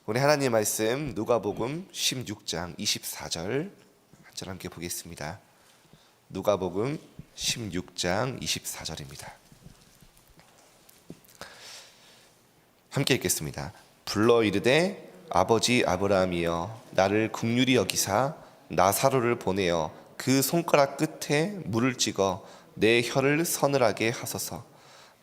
우리 하나님 말씀 누가복음 16장 24절 한 절 함께 보겠습니다. 누가복음 16장 24절입니다. 함께 읽겠습니다. 불러 이르되 아버지 아브라함이여 나를 긍휼히 여기사 나사로를 보내어 그 손가락 끝에 물을 찍어 내 혀를 서늘하게 하소서.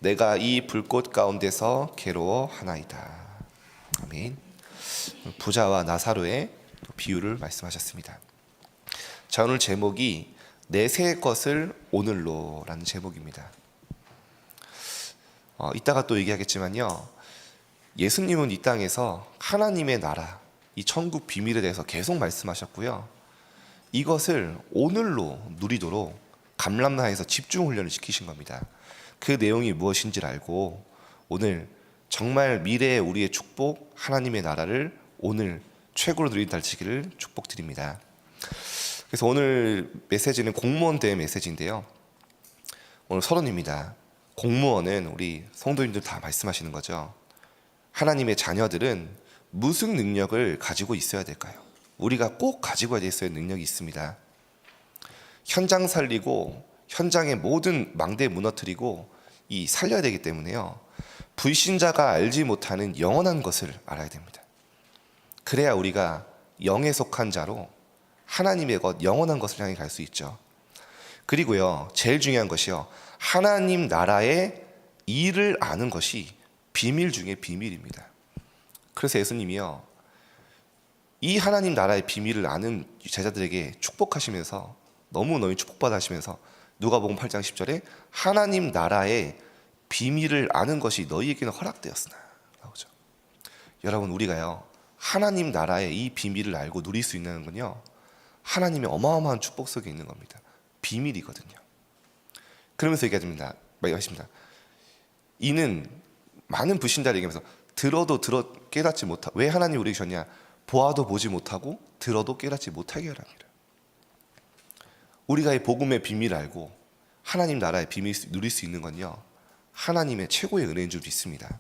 내가 이 불꽃 가운데서 괴로워하나이다. 아멘. 부자와 나사로의 비유를 말씀하셨습니다. 자, 오늘 제목이 내세의 것을 오늘로 라는 제목입니다. 이따가 또 얘기하겠지만요, 예수님은 이 땅에서 하나님의 나라, 이 천국 비밀에 대해서 계속 말씀하셨고요, 이것을 오늘로 누리도록 감람나에서 집중 훈련을 시키신 겁니다. 그 내용이 무엇인지를 알고 오늘 정말 미래의 우리의 축복, 하나님의 나라를 오늘 최고로 누린 달치기를 축복드립니다. 그래서 오늘 메시지는 공무원 대회 메시지인데요, 오늘 서론입니다. 공무원은 우리 성도님들 다 말씀하시는 거죠. 하나님의 자녀들은 무슨 능력을 가지고 있어야 될까요? 우리가 꼭 가지고 있어야 될 능력이 있습니다. 현장 살리고 현장의 모든 망대 무너뜨리고 이 살려야 되기 때문에요, 불신자가 알지 못하는 영원한 것을 알아야 됩니다. 그래야 우리가 영에 속한 자로 하나님의 것, 영원한 것을 향해 갈 수 있죠. 그리고요, 제일 중요한 것이요, 하나님 나라의 일을 아는 것이 비밀 중에 비밀입니다. 그래서 예수님이요, 이 하나님 나라의 비밀을 아는 제자들에게 축복하시면서 너무 축복받아 하시면서 누가복음 8장 10절에 하나님 나라의 비밀을 아는 것이 너희에게는 허락되었으나 나오죠. 여러분, 우리가요 하나님 나라의 이 비밀을 알고 누릴 수 있는 건요, 하나님의 어마어마한 축복 속에 있는 겁니다. 비밀이거든요. 그러면서 얘기하십니다. 이는 많은 불신자를 얘기하면서 들어도 깨닫지 못하고, 왜 하나님 우리에게 주셨냐? 보아도 보지 못하고 들어도 깨닫지 못하게 하랍니다. 우리가 이 복음의 비밀을 알고 하나님 나라의 비밀을 누릴 수 있는 건요, 하나님의 최고의 은혜인 줄 믿습니다.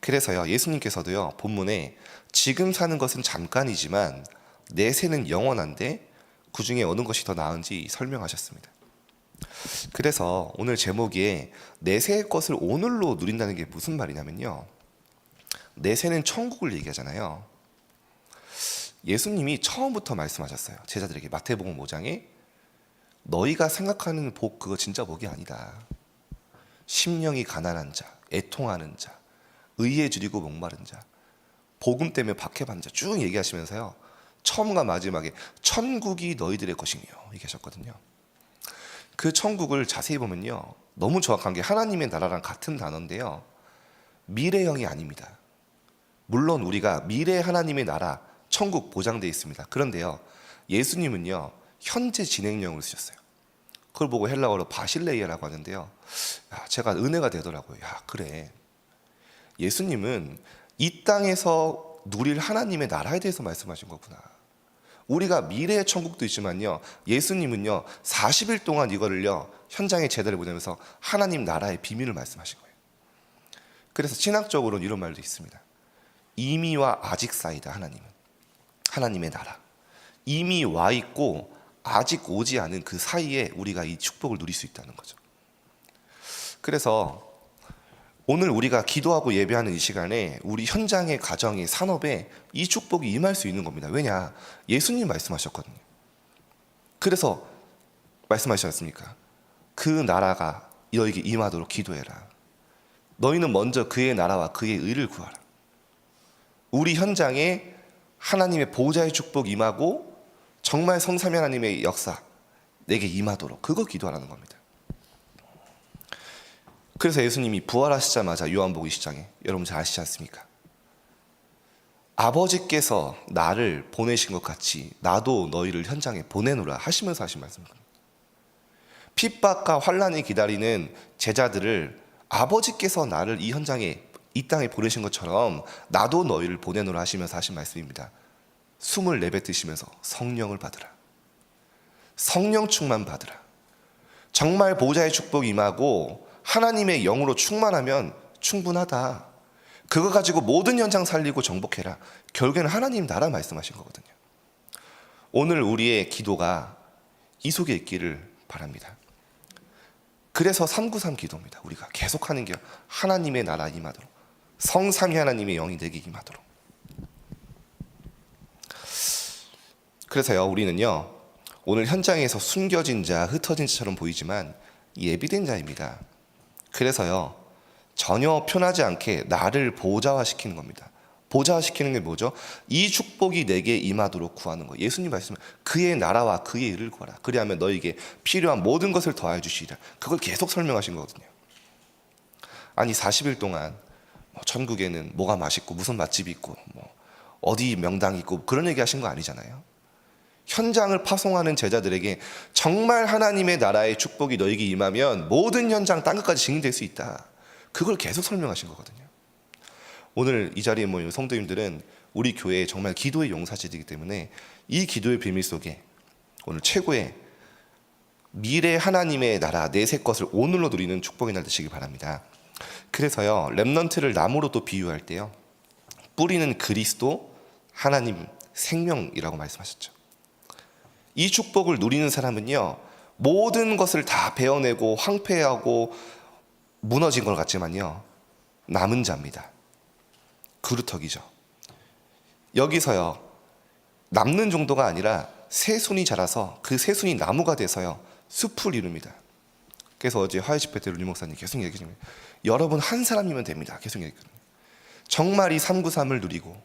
그래서요, 예수님께서도요 본문에 지금 사는 것은 잠깐이지만 내세는 영원한데 그 중에 어느 것이 더 나은지 설명하셨습니다. 그래서 오늘 제목에 내세의 것을 오늘로 누린다는 게 무슨 말이냐면요, 내세는 천국을 얘기하잖아요. 예수님이 처음부터 말씀하셨어요. 제자들에게 마태복음 5장에 너희가 생각하는 복, 그거 진짜 복이 아니다. 심령이 가난한 자, 애통하는 자, 의에 줄이고 목마른 자, 복음 때문에 박해받는 자 쭉 얘기하시면서요, 처음과 마지막에 천국이 너희들의 것이며 얘기하셨거든요. 그 천국을 자세히 보면요, 너무 정확한 게 하나님의 나라랑 같은 단어인데요, 미래형이 아닙니다. 물론 우리가 미래 하나님의 나라, 천국 보장되어 있습니다. 그런데요, 예수님은요 현재 진행형을 쓰셨어요. 그걸 보고 헬라어로 바실레이아라고 하는데요, 제가 은혜가 되더라고요. 그래, 예수님은 이 땅에서 누릴 하나님의 나라에 대해서 말씀하신 거구나. 우리가 미래의 천국도 있지만요, 예수님은요 40일 동안 이거를요 현장의 제자를 보내면서 하나님 나라의 비밀을 말씀하신 거예요. 그래서 신학적으로는 이런 말도 있습니다. 이미와 아직 사이다. 하나님의 나라 이미 와 있고 아직 오지 않은 그 사이에 우리가 이 축복을 누릴 수 있다는 거죠. 그래서 오늘 우리가 기도하고 예배하는 이 시간에 우리 현장의 가정의 산업에 이 축복이 임할 수 있는 겁니다. 왜냐? 예수님 말씀하셨거든요. 그래서 말씀하시지 않습니까? 그 나라가 너에게 임하도록 기도해라. 너희는 먼저 그의 나라와 그의 의를 구하라. 우리 현장에 하나님의 보호자의 축복 임하고 정말 성삼위 하나님의 역사 내게 임하도록, 그거 기도하라는 겁니다. 그래서 예수님이 부활하시자마자 요한복음 20장에 여러분 잘 아시지 않습니까? 아버지께서 나를 보내신 것 같이 나도 너희를 현장에 보내노라 하시면서 하신 말씀입니다. 핍박과 환난이 기다리는 제자들을 아버지께서 나를 이 현장에, 이 땅에 보내신 것처럼 나도 너희를 보내노라 하시면서 하신 말씀입니다. 숨을 내뱉으시면서 성령을 받으라. 성령 충만 받으라. 정말 보호자의 축복이 임하고 하나님의 영으로 충만하면 충분하다. 그거 가지고 모든 현장 살리고 정복해라. 결국에는 하나님 나라 말씀하신 거거든요. 오늘 우리의 기도가 이 속에 있기를 바랍니다. 그래서 393 기도입니다. 우리가 계속하는 게 하나님의 나라 임하도록, 성삼위 하나님의 영이 내게 임하도록. 그래서요, 우리는요, 오늘 현장에서 숨겨진 자, 흩어진 자처럼 보이지만 예비된 자입니다. 그래서요, 전혀 편하지 않게 나를 보좌화시키는 겁니다. 보좌화시키는 게 뭐죠? 이 축복이 내게 임하도록 구하는 거. 예수님 말씀은 그의 나라와 그의 의를 구하라. 그리하면 너에게 필요한 모든 것을 더하여 주시리라. 그걸 계속 설명하신 거거든요. 아니 40일 동안 천국에는 뭐가 맛있고 무슨 맛집이 있고 어디 명당이 있고 그런 얘기 하신 거 아니잖아요. 현장을 파송하는 제자들에게 정말 하나님의 나라의 축복이 너에게 임하면 모든 현장 땅 끝까지 증인될 수 있다. 그걸 계속 설명하신 거거든요. 오늘 이 자리에 모인 성도님들은 우리 교회의 정말 기도의 용사지이기 때문에 이 기도의 비밀 속에 오늘 최고의 미래 하나님의 나라 내세 것을 오늘로 누리는 축복의 날 되시기 바랍니다. 그래서요, 렘넌트를 나무로 또 비유할 때요, 뿌리는 그리스도, 하나님, 생명이라고 말씀하셨죠. 이 축복을 누리는 사람은요, 모든 것을 다 베어내고 황폐하고 무너진 것 같지만요, 남은 자입니다. 그루터기죠. 여기서요, 남는 정도가 아니라 새순이 자라서 그 새순이 나무가 돼서요, 숲을 이룹니다. 그래서 어제 화해 집회 때 루니 목사님 계속 얘기하시면 여러분 한 사람이면 됩니다. 계속 얘기했거든요. 정말 이 393을 누리고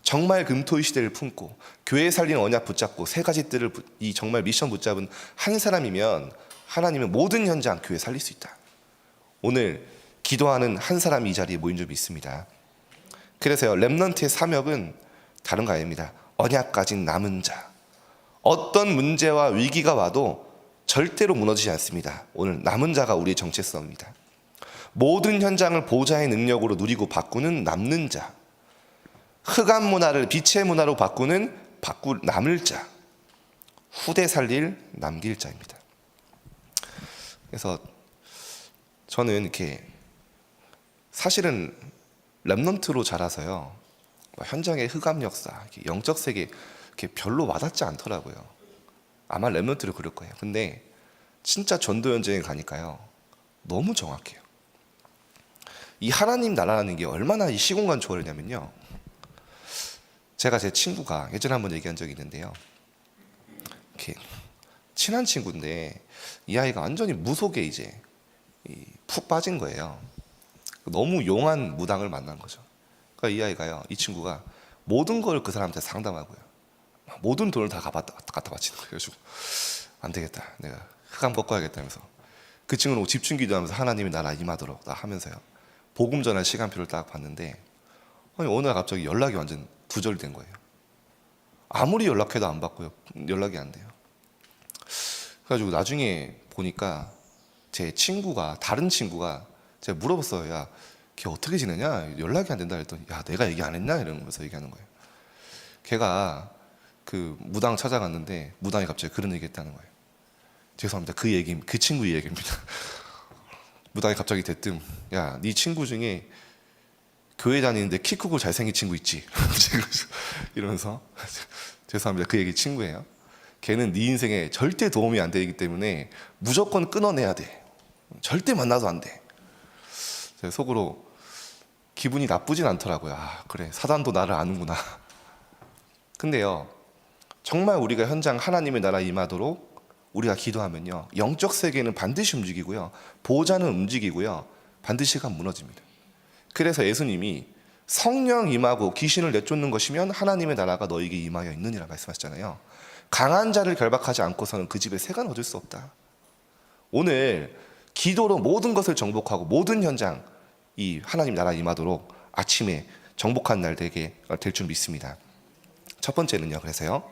정말 금토의 시대를 품고 교회 살리는 언약 붙잡고 세 가지 뜰을 이 정말 미션 붙잡은 한 사람이면 하나님은 모든 현장 교회 살릴 수 있다. 오늘 기도하는 한 사람이 이 자리에 모인 줄 믿습니다. 그래서요, 렘넌트의 사역은 다른 거 아닙니다. 언약 가진 남은 자, 어떤 문제와 위기가 와도 절대로 무너지지 않습니다. 오늘 남은 자가 우리의 정체성입니다. 모든 현장을 보좌의 능력으로 누리고 바꾸는 남는 자, 흑암 문화를 빛의 문화로 바꾸는 남을 자, 후대 살릴 남길 자입니다. 그래서 저는 이렇게 사실은 렘넌트로 자라서요, 현장의 흑암 역사, 영적 세계 이렇게 별로 와닿지 않더라고요. 아마 렘넌트를 그럴 거예요. 근데 진짜 전도 현장에 가니까요, 너무 정확해요. 이 하나님 나라라는 게 얼마나 이 시공간 초월이냐면요, 제가 제 친구가 예전에 한번 얘기한 적이 있는데요, 이렇게 친한 친구인데 이 아이가 완전히 무속에 이제 푹 빠진 거예요. 너무 용한 무당을 만난 거죠. 그러니까 이 아이가요, 이 친구가 모든 걸 그 사람한테 상담하고요, 모든 돈을 다 갖다 바치는 거예요. 그래가지고 안 되겠다, 내가 흑암 꺾어야겠다면서 그 친구는 집중 기도하면서 하나님이 나라 임하도록 하면서요, 복음 전할 시간표를 딱 봤는데 어느 날 갑자기 연락이 완전 두절된 거예요. 아무리 연락해도 안 받고요, 연락이 안 돼요. 그래가지고 나중에 보니까 제 친구가, 다른 친구가 제가 물어봤어요. 야, 걔 어떻게 지내냐? 연락이 안 된다 했더니, 야, 내가 얘기 안 했나? 이러면서 얘기하는 거예요. 걔가 그 무당 찾아갔는데 무당이 갑자기 그런 얘기 했다는 거예요. 죄송합니다. 그 친구 얘기입니다. 무당이 갑자기 대뜸, 야, 네 친구 중에 교회 다니는데 키 크고 잘생긴 친구 있지? 이러면서 죄송합니다. 그 얘기 친구예요. 걔는 네 인생에 절대 도움이 안 되기 때문에 무조건 끊어내야 돼. 절대 만나도 안 돼. 제 속으로 기분이 나쁘진 않더라고요. 아, 그래, 사단도 나를 아는구나. 근데요, 정말 우리가 현장 하나님의 나라 임하도록 우리가 기도하면요, 영적 세계는 반드시 움직이고요, 보호자는 움직이고요, 반드시 가 무너집니다. 그래서 예수님이 성령 임하고 귀신을 내쫓는 것이면 하나님의 나라가 너에게 임하여 있느니라 말씀하셨잖아요. 강한 자를 결박하지 않고서는 그 집에 새가 얻을 수 없다. 오늘 기도로 모든 것을 정복하고 모든 현장 이 하나님 나라 임하도록 아침에 정복한 날 되게 될 줄 믿습니다. 첫 번째는요, 그래서요,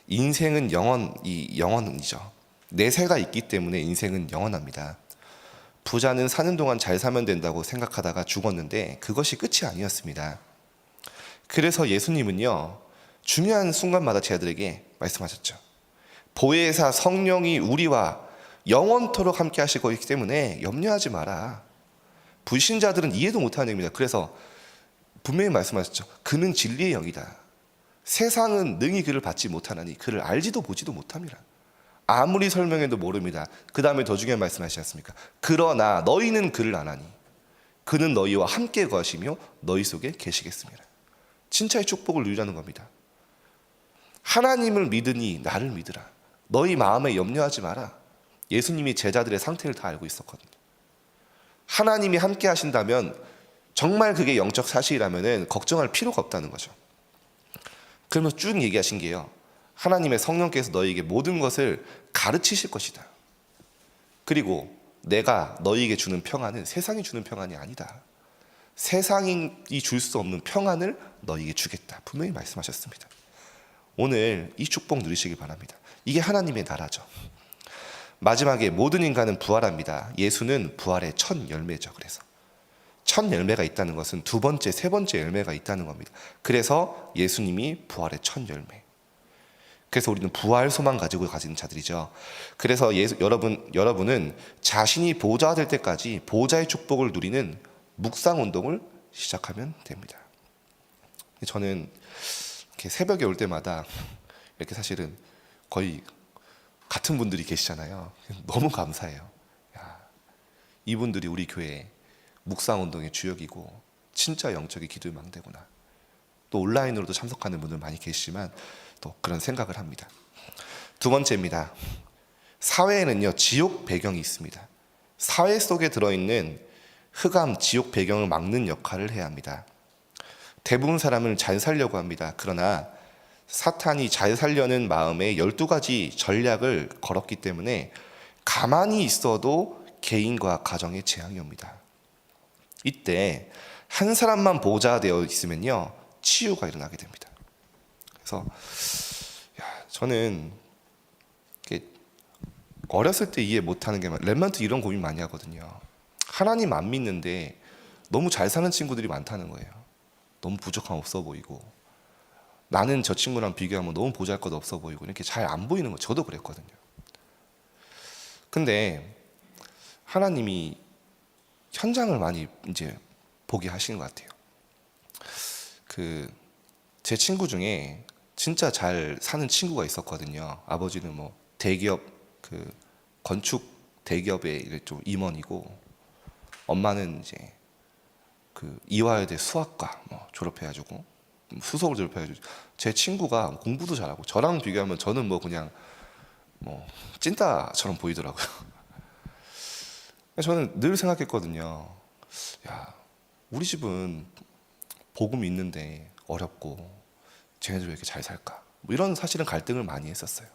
인생은 영원이죠. 내세가 있기 때문에 인생은 영원합니다. 부자는 사는 동안 잘 살면 된다고 생각하다가 죽었는데 그것이 끝이 아니었습니다. 그래서 예수님은요, 중요한 순간마다 제자들에게 말씀하셨죠. 보혜사 성령이 우리와 영원토록 함께 하시고 있기 때문에 염려하지 마라. 불신자들은 이해도 못하는 얘기입니다. 그래서 분명히 말씀하셨죠. 그는 진리의 영이다. 세상은 능히 그를 받지 못하나니 그를 알지도 보지도 못함이라. 아무리 설명해도 모릅니다. 그 다음에 더 중요한 말씀하시지 않습니까? 그러나 너희는 그를 아나니 그는 너희와 함께 거하시며 너희 속에 계시겠습니다. 진짜의 축복을 누리라는 겁니다. 하나님을 믿으니 나를 믿으라. 너희 마음에 염려하지 마라. 예수님이 제자들의 상태를 다 알고 있었거든요. 하나님이 함께 하신다면 정말 그게 영적 사실이라면 걱정할 필요가 없다는 거죠. 그러면서 쭉 얘기하신 게요, 하나님의 성령께서 너희에게 모든 것을 가르치실 것이다. 그리고 내가 너희에게 주는 평안은 세상이 주는 평안이 아니다. 세상이 줄 수 없는 평안을 너희에게 주겠다. 분명히 말씀하셨습니다. 오늘 이 축복 누리시기 바랍니다. 이게 하나님의 나라죠. 마지막에 모든 인간은 부활합니다. 예수는 부활의 첫 열매죠. 그래서 첫 열매가 있다는 것은 두 번째, 세 번째 열매가 있다는 겁니다. 그래서 예수님이 부활의 첫 열매. 그래서 우리는 부활 소망 가지고 가진 자들이죠. 그래서 여러분은 자신이 보호자 될 때까지 보호자의 축복을 누리는 묵상 운동을 시작하면 됩니다. 저는 이렇게 새벽에 올 때마다 이렇게 사실은 거의 같은 분들이 계시잖아요. 너무 감사해요. 야, 이분들이 우리 교회 묵상 운동의 주역이고 진짜 영적인 기도의 망대구나. 또 온라인으로도 참석하는 분들 많이 계시지만 또 그런 생각을 합니다. 두 번째입니다. 사회에는요, 지옥 배경이 있습니다. 사회 속에 들어있는 흑암, 지옥 배경을 막는 역할을 해야 합니다. 대부분 사람을 잘 살려고 합니다. 그러나 사탄이 잘 살려는 마음에 12가지 전략을 걸었기 때문에 가만히 있어도 개인과 가정에 재앙이 옵니다. 이때 한 사람만 보호자가 되어 있으면요, 치유가 일어나게 됩니다. 그래서 저는 어렸을 때 이해 못하는 게, 랩런트 이런 고민 많이 하거든요. 하나님 안 믿는데 너무 잘 사는 친구들이 많다는 거예요. 너무 부족함 없어 보이고, 나는 저 친구랑 비교하면 너무 보잘것 없어 보이고, 이렇게 잘 안 보이는 거. 저도 그랬거든요. 근데 하나님이 현장을 많이 이제 보게 하시는 것 같아요. 제 친구 중에 진짜 잘 사는 친구가 있었거든요. 아버지는 뭐 대기업, 건축 대기업의 좀 임원이고, 엄마는 이제 이화여대 수학과 졸업해가지고 수석을 졸업해가지고, 제 친구가 공부도 잘하고 저랑 비교하면 저는 그냥 찐따처럼 보이더라고요. 저는 늘 생각했거든요. 야, 우리 집은 복음이 있는데 어렵고 쟤네들 왜 이렇게 잘 살까? 이런 사실은 갈등을 많이 했었어요.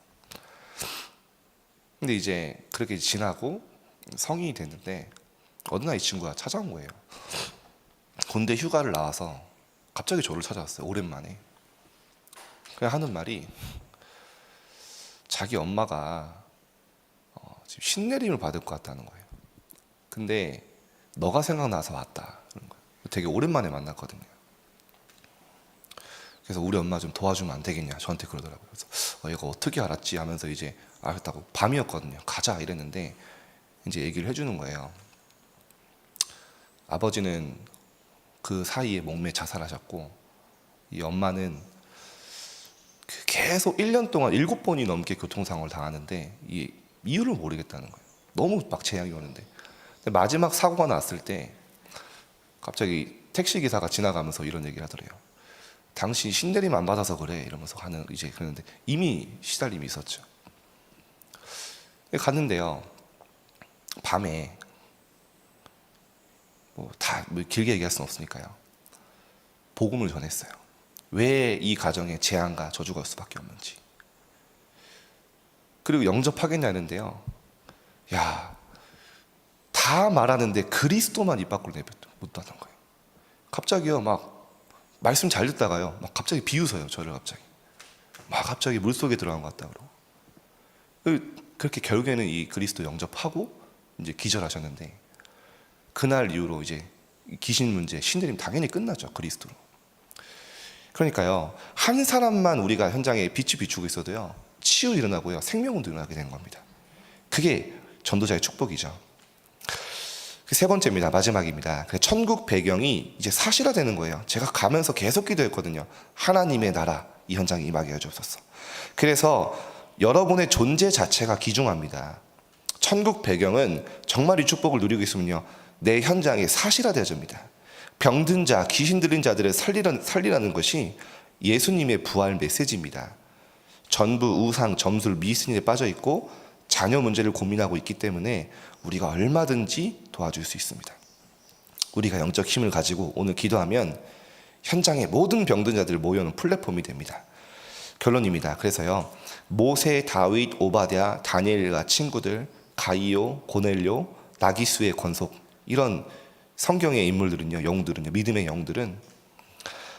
근데 이제 그렇게 지나고 성인이 됐는데 어느 날 이 친구가 찾아온 거예요. 군대 휴가를 나와서 갑자기 저를 찾아왔어요. 오랜만에. 그냥 하는 말이, 자기 엄마가 지금 신내림을 받을 것 같다는 거예요. 근데 너가 생각나서 왔다. 그런 거예요. 되게 오랜만에 만났거든요. 그래서 우리 엄마 좀 도와주면 안 되겠냐, 저한테 그러더라고요. 그래서 얘가 어떻게 알았지 하면서 이제 알았다고, 밤이었거든요. 가자 이랬는데 이제 얘기를 해주는 거예요. 아버지는 그 사이에 목매 자살하셨고, 이 엄마는 계속 1년 동안 7번이 넘게 교통사고를 당하는데 이 이유를 모르겠다는 거예요. 너무 막 재앙이 오는데. 근데 마지막 사고가 났을 때 갑자기 택시기사가 지나가면서 이런 얘기를 하더래요. 당신 신내림 안 받아서 그래, 이러면서 이제 그러는데 이미 시달림이 있었죠. 갔는데요, 밤에 다 길게 얘기할 수는 없으니까요, 복음을 전했어요. 왜 이 가정에 재앙과 저주가 올 수밖에 없는지. 그리고 영접하겠냐는데요, 야, 다 말하는데 그리스도만 입 밖으로 내뱉는 거예요. 갑자기요, 말씀 잘 듣다가요, 갑자기 비웃어요. 저를 갑자기 물속에 들어간 것 같다 그러고. 그렇게 결국에는 이 그리스도 영접하고 이제 기절하셨는데, 그날 이후로 이제 귀신 문제, 신내림 당연히 끝나죠. 그리스도로. 그러니까요, 한 사람만 우리가 현장에 빛이 비추고 있어도요, 치유 일어나고요, 생명운도 일어나게 되는 겁니다. 그게 전도자의 축복이죠. 세 번째입니다. 마지막입니다. 천국 배경이 이제 사실화되는 거예요. 제가 가면서 계속 기도했거든요. 하나님의 나라 이 현장에 임하게 해주옵소서. 그래서 여러분의 존재 자체가 귀중합니다. 천국 배경은 정말 이 축복을 누리고 있으면요, 내 현장에 사실화되어집니다. 병든 자, 귀신 들린 자들을 살리라는 것이 예수님의 부활 메시지입니다. 전부 우상, 점술, 미신에 빠져 있고 자녀 문제를 고민하고 있기 때문에 우리가 얼마든지 도와줄 수 있습니다. 우리가 영적 힘을 가지고 오늘 기도하면 현장에 모든 병든 자들을 모여놓은 플랫폼이 됩니다. 결론입니다. 그래서요, 모세, 다윗, 오바댜, 다니엘과 친구들, 가이오, 고넬료, 나기수의 권속, 이런 성경의 인물들은요, 영들은요, 믿음의 영들은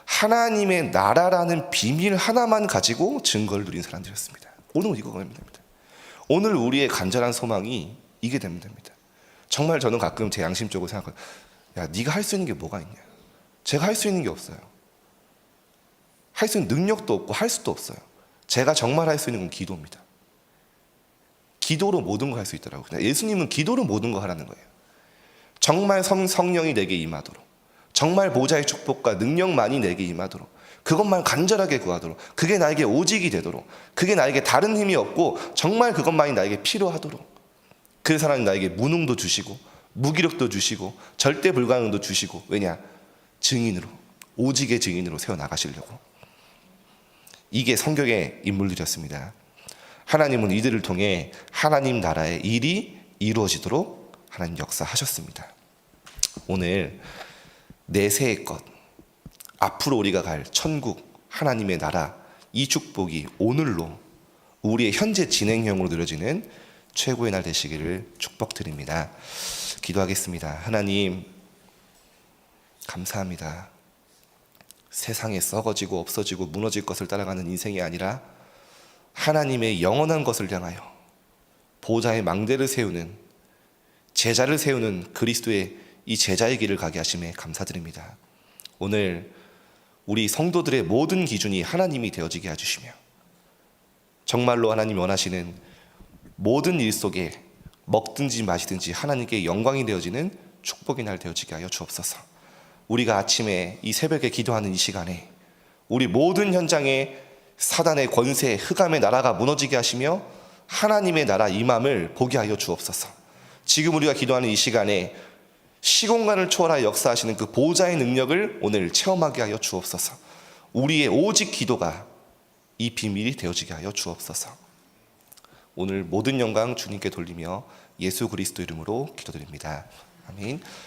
하나님의 나라라는 비밀 하나만 가지고 증거를 누린 사람들이었습니다. 오늘 이거 보면 됩니다. 오늘 우리의 간절한 소망이 이게 되면 됩니다. 정말 저는 가끔 제 양심적으로 생각해요. 야, 네가 할 수 있는 게 뭐가 있냐? 제가 할 수 있는 게 없어요. 할 수 있는 능력도 없고 할 수도 없어요. 제가 정말 할 수 있는 건 기도입니다. 기도로 모든 걸 할 수 있더라고요. 예수님은 기도로 모든 걸 하라는 거예요. 정말 성령이 내게 임하도록, 정말 보좌의 축복과 능력만이 내게 임하도록, 그것만 간절하게 구하도록, 그게 나에게 오직이 되도록, 그게 나에게 다른 힘이 없고 정말 그것만이 나에게 필요하도록, 그 사람이 나에게 무능도 주시고 무기력도 주시고 절대 불가능도 주시고, 왜냐? 증인으로, 오직의 증인으로 세워나가시려고. 이게 성경의 인물들이었습니다. 하나님은 이들을 통해 하나님 나라의 일이 이루어지도록 하나님 역사하셨습니다. 오늘 내세의 것, 앞으로 우리가 갈 천국, 하나님의 나라, 이 축복이 오늘로 우리의 현재 진행형으로 누려지는 최고의 날 되시기를 축복드립니다. 기도하겠습니다. 하나님, 감사합니다. 세상에 썩어지고 없어지고 무너질 것을 따라가는 인생이 아니라 하나님의 영원한 것을 향하여 보좌의 망대를 세우는, 제자를 세우는 그리스도의 이 제자의 길을 가게 하심에 감사드립니다. 오늘 우리 성도들의 모든 기준이 하나님이 되어지게 해주시며, 정말로 하나님이 원하시는 모든 일 속에 먹든지 마시든지 하나님께 영광이 되어지는 축복의 날 되어지게 하여 주옵소서. 우리가 아침에 이 새벽에 기도하는 이 시간에 우리 모든 현장에 사단의 권세, 흑암의 나라가 무너지게 하시며 하나님의 나라 임함을 보게 하여 주옵소서. 지금 우리가 기도하는 이 시간에 시공간을 초월하여 역사하시는 그 보좌의 능력을 오늘 체험하게 하여 주옵소서. 우리의 오직 기도가 이 비밀이 되어지게 하여 주옵소서. 오늘 모든 영광 주님께 돌리며 예수 그리스도 이름으로 기도드립니다. 아멘.